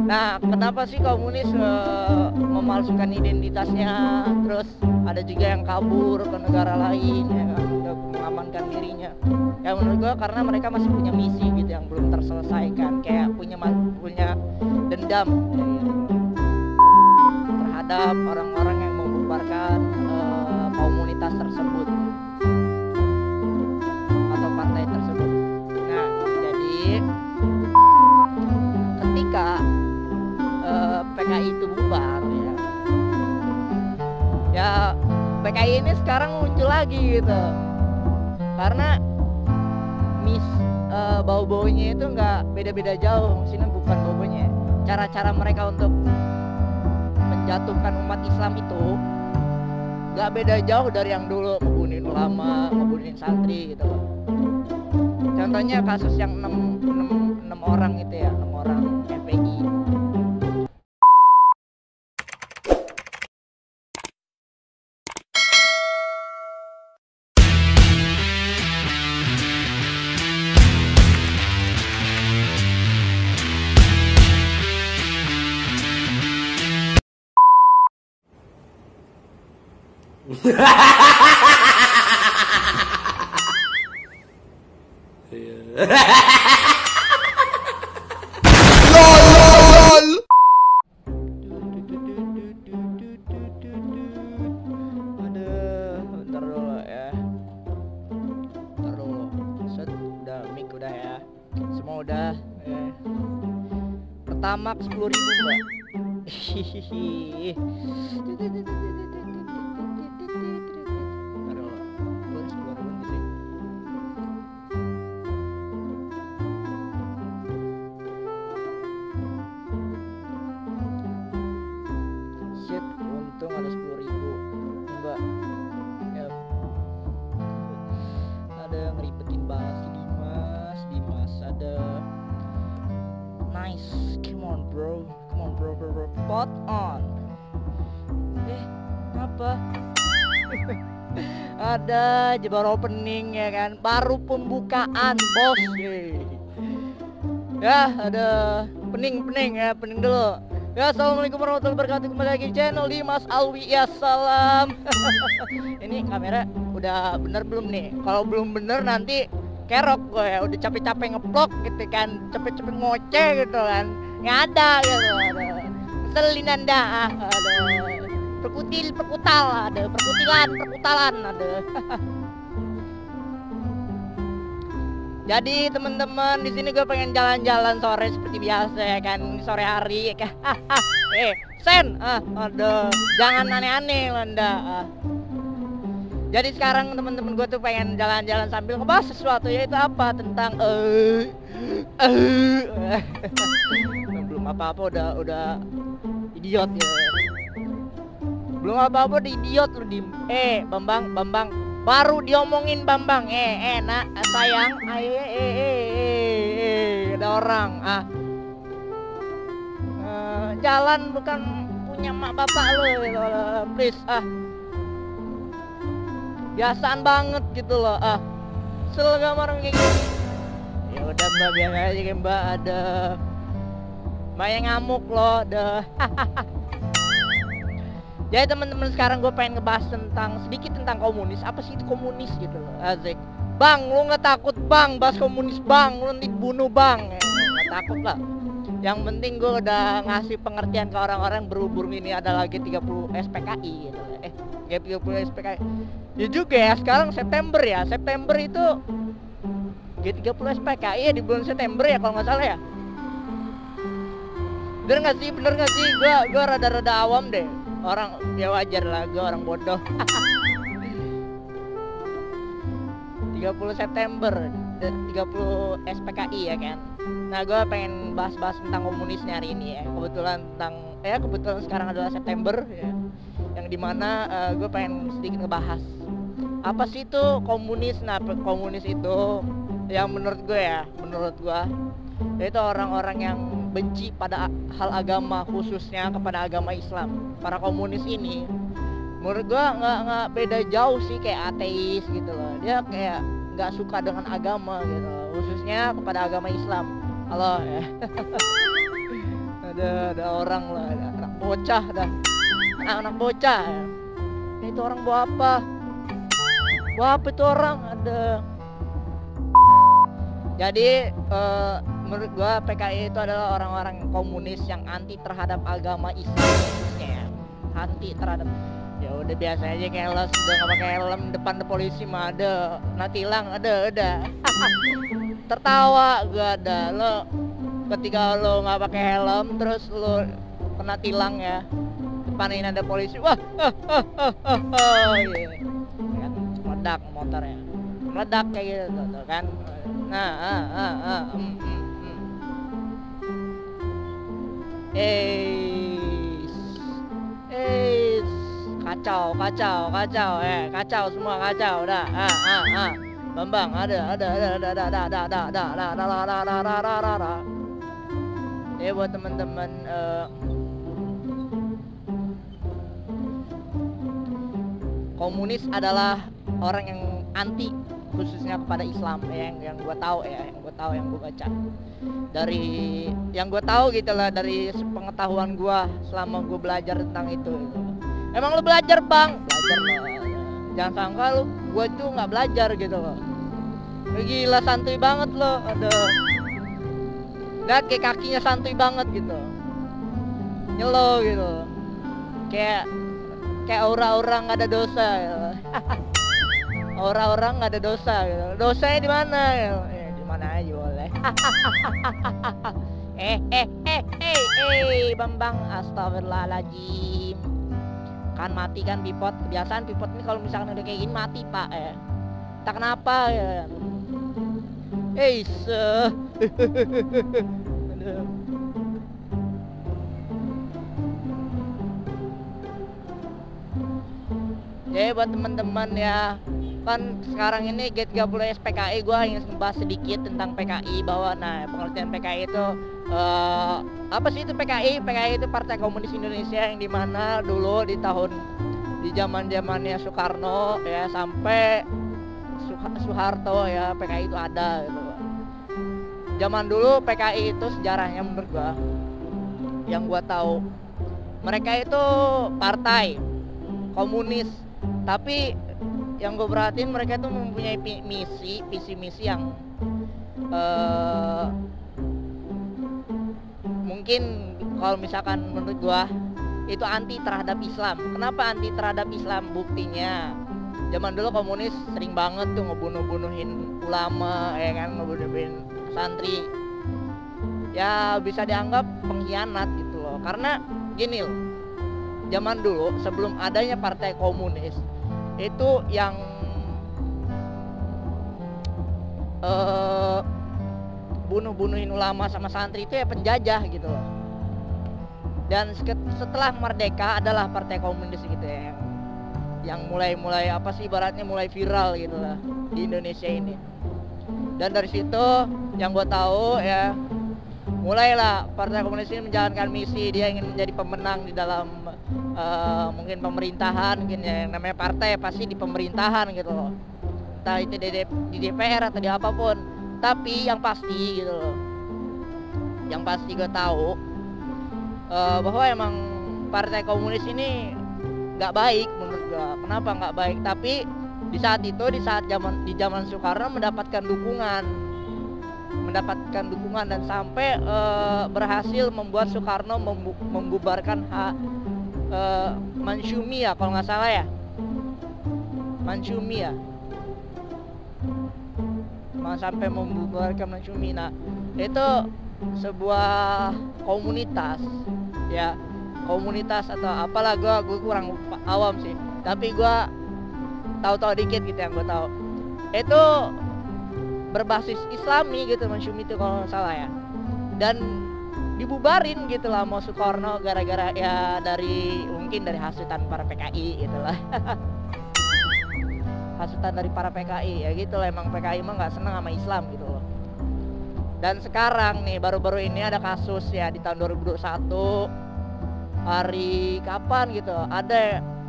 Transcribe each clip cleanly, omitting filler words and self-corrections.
Nah, kenapa sih komunis memalsukan identitasnya? Terus ada juga yang kabur ke negara lain, ya kan, untuk mengamankan dirinya. Ya menurut gua karena mereka masih punya misi gitu yang belum terselesaikan, kayak punya dendam ya, gitu, terhadap orang-orang yang membubarkan komunitas tersebut atau partai tersebut. Nah, jadi ketika PKI itu bubar ya PKI ini sekarang muncul lagi gitu karena bau-baunya itu nggak beda-beda jauh, maksudnya bukan bau-baunya, cara-cara mereka untuk menjatuhkan umat Islam itu nggak beda jauh dari yang dulu, ngebunuhin ulama, ngebunuhin santri gitu loh. Contohnya kasus yang 6 orang itu ya, 6 orang FPI. Aduh, bentar dulu ya. Bentar dulu. Set, udah mic udah ya. Semua udah. Pertama 10.000 mbak. Hihihi. Shit, untung ada 10.000 mbak. Yep. Ada yang ngeribetin banget si Dimas ada. Nice, come on bro, spot on. Apa? Ada aja baru opening ya kan, baru pembukaan bos. Ya ada pening ya, pening dulu. Ya, assalamualaikum warahmatullahi wabarakatuh. Kembali lagi di channel Dimas Alwi. Ya salam. Ini kamera udah bener belum nih? Kalau belum bener nanti kerok gue ya. Udah capek-capek ngeplok gitu kan, capek-capek ngoceh gitu kan, nggak ada gitu. Ngeselin anda. Ada perkutalan, ada. Jadi teman-teman, di sini gue pengen jalan-jalan sore seperti biasa ya kan, sore hari ya kan. Sen, aduh, jangan aneh-aneh Anda. Jadi sekarang teman-teman gue tuh pengen jalan-jalan sambil ngebahas sesuatu, yaitu apa tentang belum apa-apa udah idiot ya. Belum apa-apa udah idiot lu di Bambang baru diomongin Bambang nak sayang ada orang jalan bukan punya mak bapak lu gitu, please biasaan banget gitu loh selama orang kayak gini. Ya udah mbak, biasa aja mbak, ada mbak yang ngamuk loh dah. Jadi teman-teman, sekarang gue pengen ngebahas sedikit tentang komunis. Apa sih itu komunis gitu loh, Azik. Bang, lu nggak takut bang bahas komunis bang, lu nanti bunuh bang. Nggak takut lah. Yang penting gue udah ngasih pengertian ke orang-orang berhubung ini adalah G30 SPKI gitu. G30 SPKI. Ya juga ya, sekarang September ya. September itu G30 SPKI ya, di bulan September ya kalau nggak salah ya. Bener nggak sih? Gue rada-rada awam deh. Orang ya wajar lah, gue orang bodoh. 30 September 30 SPKI ya kan. Nah, gue pengen bahas-bahas tentang komunisnya hari ini ya. Kebetulan sekarang adalah September ya, yang dimana gue pengen sedikit ngebahas apa sih itu komunis. Nah, komunis itu yang menurut gue yaitu orang-orang yang benci pada hal agama, khususnya kepada agama Islam. Para komunis ini menurut gua nggak beda jauh sih kayak ateis gitu loh. Dia kayak nggak suka dengan agama gitu loh, khususnya kepada agama Islam. Halo ya. ada orang lah, ada anak bocah dah, anak bocah ya. Itu orang bawa apa? Bawa apa itu orang? Ada. Jadi menurut gua PKI itu adalah orang-orang komunis yang anti terhadap agama Islam khususnya ya. Anti terhadap, ya udah biasa aja keles, udah nggak pakai helm depan polisi mah ada, nah tilang ada, tertawa gua ada. Lo ketika lo nggak pakai helm terus lo kena tilang ya, depanin ada polisi, wah yeah. Kan meledak motornya, meledak kayak gitu tuh kan. Nah kacau kacau semua kacau dah. Bambang ada buat teman-teman komunis adalah orang yang anti khususnya kepada Islam ya, yang gue tahu ya, yang gue baca dari yang gue tahu gitu lah, dari pengetahuan gue selama gue belajar tentang itu gitu. Emang lu belajar bang? Belajar lah, jangan sangka lu gue tuh nggak belajar gitu loh. Gila santuy banget lo, ada lihat kayak kakinya santuy banget gitu, nyelo gitu, kayak orang-orang nggak ada dosa gitu. Orang-orang nggak ada dosa gitu. Dosanya di mana ya? Di mana aja boleh. Bambang, astagfirullahaladzim. Kan mati kan pipot. Kebiasaan pipot ini kalau misalkan udah kayak gini mati pak ya. Tak kenapa ya. Jadi buat teman-teman ya, kan sekarang ini G30 SPKI gue ingin membahas sedikit tentang PKI, bahwa nah pengertian PKI itu apa sih itu PKI? PKI itu Partai Komunis Indonesia, yang dimana dulu di zaman-zamannya Soekarno ya sampai Soeharto ya, PKI itu ada gitu. Zaman dulu PKI itu sejarahnya menurut gue, yang gue tahu, mereka itu partai komunis, tapi yang gue perhatiin mereka tuh mempunyai visi misi yang mungkin kalau misalkan menurut gue itu anti terhadap Islam. Kenapa anti terhadap Islam? Buktinya zaman dulu komunis sering banget tuh ngebunuhin ulama ya kan, ngebunuhin santri. Ya bisa dianggap pengkhianat gitu loh. Karena gini loh, zaman dulu sebelum adanya partai komunis itu yang bunuhin ulama sama santri itu ya penjajah gitu loh. Dan setelah merdeka adalah partai komunis gitu ya, yang mulai apa sih ibaratnya mulai viral gitu lah di Indonesia ini. Dan dari situ yang gue tahu ya, mulailah partai komunis ini menjalankan misi, dia ingin menjadi pemenang di dalam mungkin pemerintahan, mungkin ya, yang namanya partai pasti di pemerintahan gitu loh, entah itu di DPR atau di apapun. Tapi yang pasti gitu loh, yang pasti gue tahu bahwa emang partai komunis ini nggak baik menurut gue. Kenapa nggak baik? Tapi di saat itu, di zaman Soekarno mendapatkan dukungan dan sampai berhasil membuat Soekarno membubarkan Masyumi ya kalau nggak salah ya, Masyumi ya, sampai membubarkan Masyumi. Nah itu sebuah komunitas ya, komunitas atau apalah, gue kurang awam sih, tapi gue tahu dikit gitu. Yang gue tahu itu berbasis Islami gitu, Masyumi itu kalau nggak salah ya, dan dibubarin gitu lah mau Soekarno gara-gara ya mungkin dari hasutan para PKI gitu lah. Hasutan dari para PKI ya gitu lah, emang PKI mah nggak seneng sama Islam gitu loh. Dan sekarang nih baru-baru ini ada kasus ya di tahun 2021, hari kapan gitu,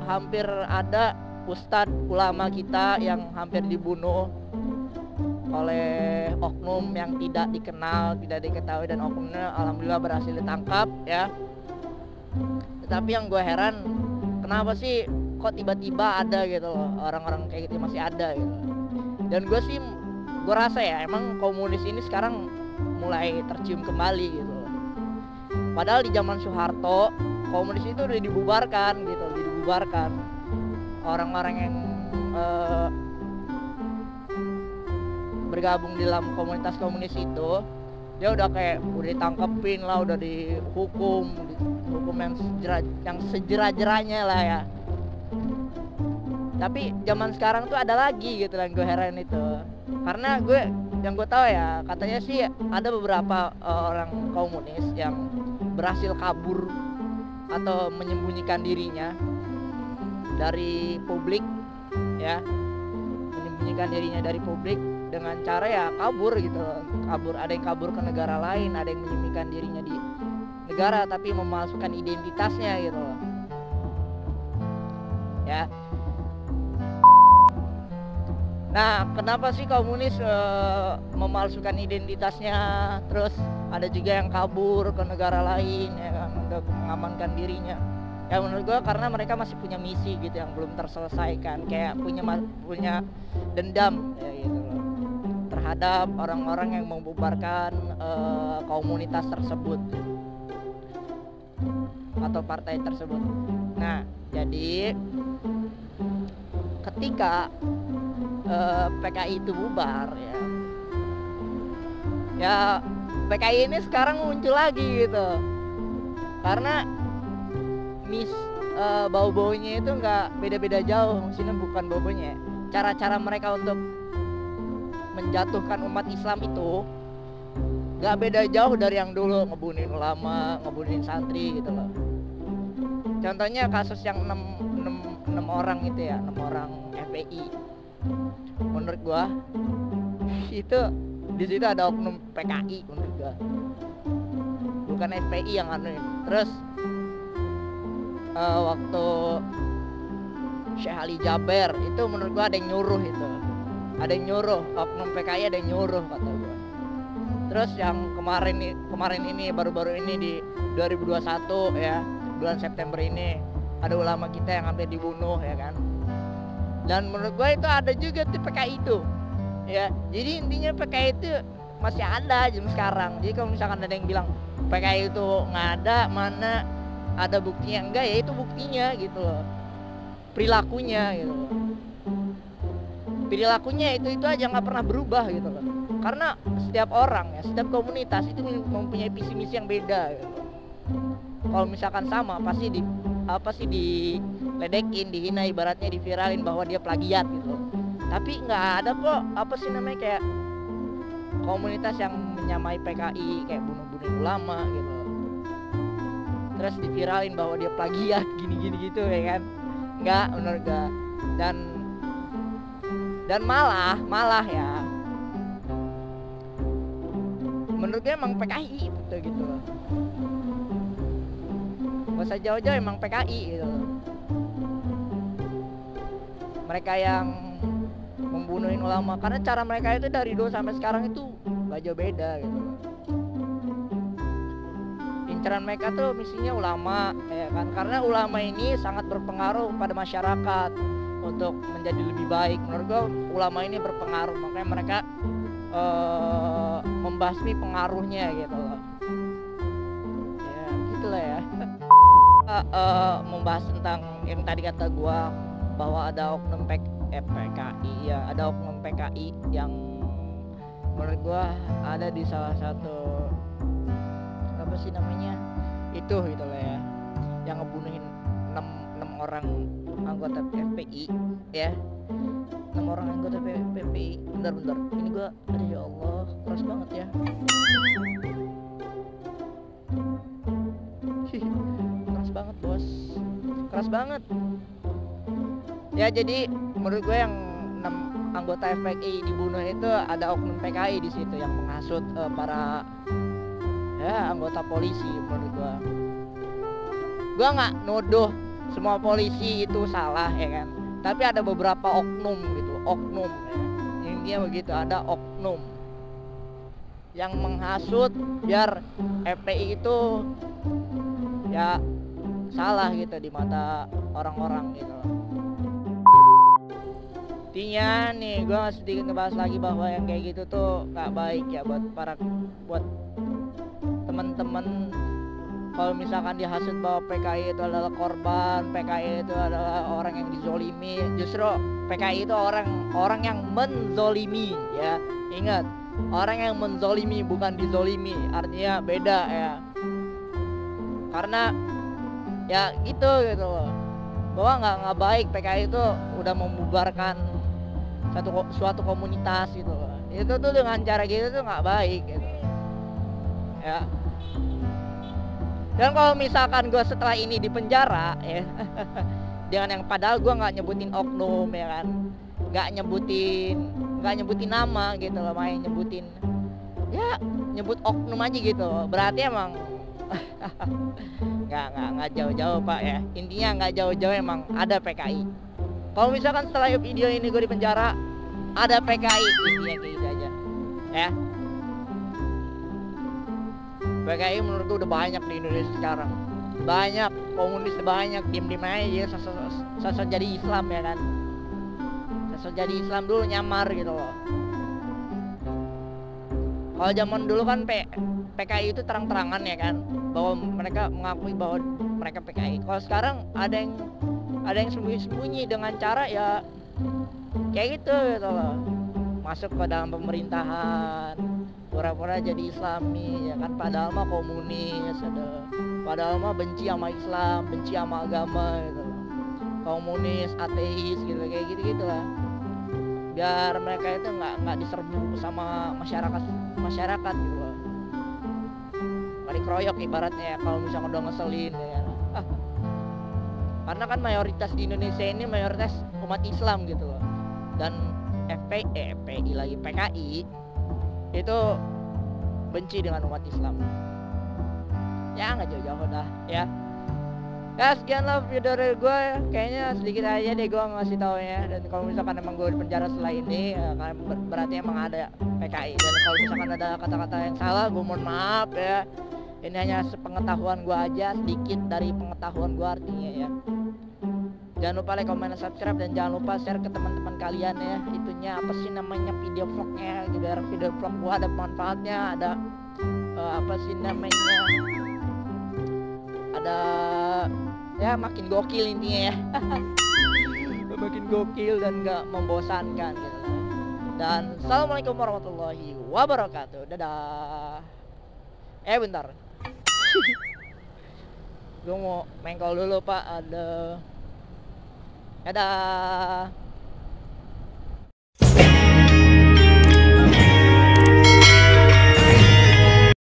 hampir ada ustadz ulama kita yang hampir dibunuh oleh oknum yang tidak dikenal, tidak diketahui, dan oknumnya alhamdulillah berhasil ditangkap ya. Tetapi yang gue heran, kenapa sih kok tiba-tiba ada gitu loh, orang-orang kayak gitu masih ada gitu. Dan gue rasa ya emang komunis ini sekarang mulai tercium kembali gitu loh. Padahal di zaman Soeharto komunis itu udah dibubarkan gitu, dibubarkan. Orang-orang yang bergabung di dalam komunitas komunis itu, dia udah kayak udah ditangkepin lah, udah dihukum yang sejerah-jerahnya lah ya. Tapi zaman sekarang tuh ada lagi gitu yang gue heran itu. Karena yang gue tahu ya, katanya sih ada beberapa orang komunis yang berhasil kabur atau menyembunyikan dirinya dari publik ya, menyembunyikan dirinya dari publik dengan cara ya kabur gitu. Ada yang kabur ke negara lain, ada yang menyembunyikan dirinya di negara tapi memalsukan identitasnya gitu ya. Nah, kenapa sih komunis memalsukan identitasnya? Terus ada juga yang kabur ke negara lain ya kan, untuk mengamankan dirinya. Ya menurut gue karena mereka masih punya misi gitu yang belum terselesaikan, kayak punya dendam ya gitu loh, terhadap orang-orang yang membubarkan komunitas tersebut atau partai tersebut. Nah, jadi ketika PKI itu bubar ya PKI ini sekarang muncul lagi gitu, karena bau-baunya itu nggak beda-beda jauh, maksudnya bukan bau-baunya, cara-cara mereka untuk menjatuhkan umat Islam itu nggak beda jauh dari yang dulu, ngebunuhin ulama, ngebunuhin santri gitu loh. Contohnya kasus yang 6 orang itu ya, 6 orang FPI. Menurut gua itu di situ ada oknum PKI menurut gua, bukan FPI yang anuin. Terus waktu Syekh Ali Jaber itu menurut gua ada yang nyuruh itu, ada yang nyuruh, oknum PKI ada yang nyuruh kata gua. Terus yang kemarin ini baru-baru ini di 2021 ya, bulan September ini ada ulama kita yang hampir dibunuh ya kan. Dan menurut gue itu ada juga tuh PKI itu ya. Jadi intinya PKI itu masih ada jam sekarang. Jadi kalau misalkan ada yang bilang PKI itu nggak ada, mana ada buktinya, enggak ya itu buktinya gitu loh, perilakunya gitu loh. Perilakunya itu aja nggak pernah berubah gitu loh. Karena setiap orang ya, setiap komunitas itu mempunyai visi misi yang beda gitu. Kalau misalkan sama pasti diledekin, dihina, ibaratnya diviralin bahwa dia plagiat gitu. Tapi nggak ada kok kayak komunitas yang menyamai PKI kayak bunuh-bunuh ulama gitu. Terus diviralin bahwa dia plagiat gini-gini gitu ya kan. Nggak, menurut gue. Dan malah ya, menurut gue emang PKI gitu loh. Gak usah jauh-jauh, emang PKI gitu. Mereka yang membunuhin ulama, karena cara mereka itu dari dulu sampai sekarang itu gak jauh beda gitu. Incaran mereka tuh misinya ulama ya kan, karena ulama ini sangat berpengaruh pada masyarakat untuk menjadi lebih baik. Menurut gue ulama ini berpengaruh, makanya mereka membasmi pengaruhnya gitu loh. Ya gitulah ya. Membahas tentang yang tadi kata gua bahwa ada oknum PKI ya, ada oknum PKI yang menurut gua ada di salah satu apa sih namanya itu gitu lah ya, yang ngebunuhin 6 orang anggota FPI ya, 6 orang anggota FPI. Bentar ini gua, aduh ya Allah, keras banget ya. Banget bos, keras banget ya. Jadi menurut gue yang 6 anggota FPI dibunuh itu ada oknum PKI di situ yang menghasut para ya anggota polisi. Menurut gue nggak nuduh semua polisi itu salah ya kan, tapi ada beberapa oknum gitu, oknum ya. Intinya begitu, ada oknum oknum yang menghasut biar FPI itu ya salah gitu di mata orang-orang gitu. Intinya nih gue sedikit ngebahas lagi bahwa yang kayak gitu tuh gak baik ya buat teman-teman. Kalau misalkan dihasut bahwa PKI itu adalah korban, PKI itu adalah orang yang dizolimi, justru PKI itu orang yang menzolimi ya. Ingat, orang yang menzolimi bukan dizolimi, artinya beda ya. Karena ya gitu loh, bahwa nggak baik PKI itu udah membubarkan suatu komunitas gitu loh. Itu tuh dengan cara gitu tuh nggak baik gitu ya. Dan kalau misalkan gue setelah ini di penjara ya dengan yang padahal gue nggak nyebutin oknum ya kan, nggak nyebutin nama gitu loh, main nyebutin ya nyebut oknum aja gitu loh. Berarti emang nggak jauh-jauh pak ya. Intinya nggak jauh-jauh emang ada PKI. Kalau misalkan setelah video ini gue di penjara ada PKI, intinya kayak gitu aja ya. PKI menurut gue udah banyak di Indonesia sekarang, banyak komunis, banyak diem aja sosok jadi Islam ya kan, sosok jadi Islam dulu nyamar gitu loh. Kalau zaman dulu kan PKI itu terang-terangan ya kan, bahwa mereka mengakui bahwa mereka PKI. Kalau sekarang ada yang sembunyi-sembunyi dengan cara ya kayak gitu loh, masuk ke dalam pemerintahan, pura-pura jadi Islami ya kan, padahal mah komunis, padahal mah benci sama Islam, benci sama agama gitu, komunis, ateis gitu, kayak gitu lah, biar mereka itu nggak diserbu sama masyarakat gitu loh, nggak dikeroyok ibaratnya ya, kalau misalnya udah ngeselin ya kan. Karena kan mayoritas di Indonesia ini mayoritas umat Islam gitu loh, dan FPI lagi PKI itu benci dengan umat Islam ya, nggak jauh-jauh dah ya. Sekian lah video dari gue ya. Kayaknya sedikit aja deh gue ngasih tau ya. Dan kalau misalkan emang gue di penjara setelah ini ya, berarti emang ada PKI. Dan kalau misalkan ada kata-kata yang salah, gue mohon maaf ya. Ini hanya sepengetahuan gue aja, sedikit dari pengetahuan gue artinya ya. Jangan lupa like, comment, dan subscribe, dan jangan lupa share ke teman-teman kalian ya. Itunya apa sih namanya, video vlognya, biar video vlog gua ada manfaatnya, ada apa sih namanya, ada ya makin gokil intinya ya. Makin gokil dan gak membosankan gitu. Dan assalamualaikum warahmatullahi wabarakatuh. Dadah. Bentar. Gue mau mengkol dulu pak, ada. Dadah.